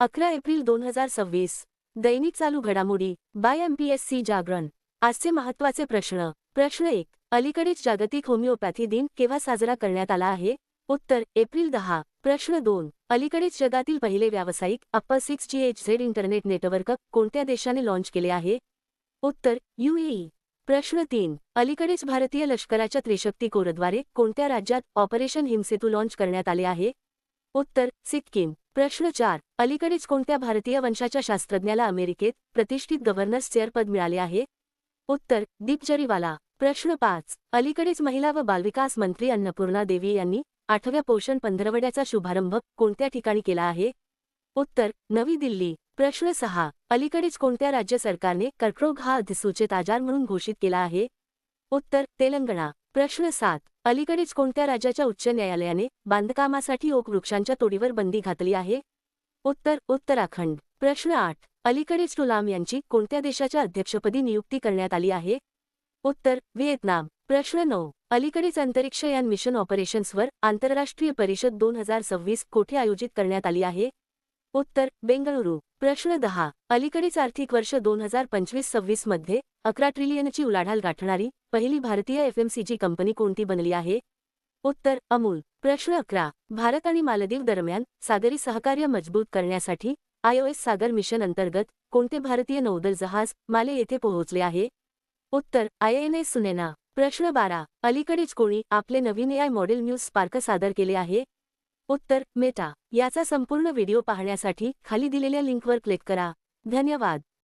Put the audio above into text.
11 April 2026. दैनिक चालू घडामोडी bye MPSC जागरण. आजचे महत्त्वाचे प्रश्न. प्रश्न 1. अलीकडेच जागतिक होमिओपॅथी दिन केव्हा साजरा करण्यात आला आहे? उत्तर एप्रिल 10. प्रश्न 2. अलीकडेच जगातील पहिले व्यावसायिक अप्पा 6GHz इंटरनेट नेटवर्क कोणत्या देशाने लॉन्च केले आहे? उत्तर UAE. प्रश्न 3. अलीकडेच भारतीय लष्कराच्या त्रिशक्ती कोरद्वारे कोणत्या राज्यात ऑपरेशन हिमसेतू लॉन्च करण्यात आले आहे? उत्तर सिक्कीम. प्रश्न 4. अलीकडेच कोणत्या भारतीय वंशाच्या शास्त्रज्ञाला अमेरिकेत प्रतिष्ठित गव्हर्नर्स चेअर पद मिळाले आहे? उत्तर दीप जरीवाला. प्रश्न 5. अलीकडेच महिला व बालविकास मंत्री अन्नपूर्णा देवी यांनी 8व्या पोषण पंधरवड्याचा शुभारंभ कोणत्या ठिकाणी केला आहे? उत्तर नवी दिल्ली. प्रश्न 6. अलीकडेच कोणत्या राज्य सरकारने कर्करोग हा अधिसूचित आजार म्हणून घोषित केला आहे? उत्तर तेलंगणा. प्रश्न 7. अलीकडेच कोणत्या राज्याच्या उच्च न्यायालयाने बांधकामासाठी ओक वृक्षांच्या तोडीवर बंदी घातली आहे? उत्तर उत्तराखंड. प्रश्न 8. अलीकडेच टुलाम यांची कोणत्या देशाच्या अध्यक्षपदी नियुक्ती करण्यात आली आहे? उत्तर व्हिएतनाम. प्रश्न 9. अलीकडेच अंतरिक्ष यान मिशन ऑपरेशन्सवर आंतरराष्ट्रीय परिषद 2026 कोठे आयोजित करण्यात आली आहे? उत्तर बेंगळुरू. प्रश्न 10. अलीकडेच आर्थिक वर्ष 2025-26 मध्ये 11 ट्रिलियनची उलाढाल गाठणारी पहिली भारतीय FMCG कंपनी कोणती बनली आहे? उत्तर अमूल. प्रश्न 11. भारत आणि मालदीव दरम्यान सागरी सहकार्य मजबूत करण्यासाठी IOS सागर मिशन अंतर्गत कोणते भारतीय नौदल जहाज माले येथे पोहोचले आहे? उत्तर INS सुनैना. प्रश्न 12. अलीकडेच कोणी आपले नवीन AI मॉडेल न्यूज स्पार्क सादर केले आहे? उत्तर मेटा. याचा संपूर्ण व्हिडिओ पाहण्यासाठी खाली दिलेल्या लिंकवर क्लिक करा. धन्यवाद.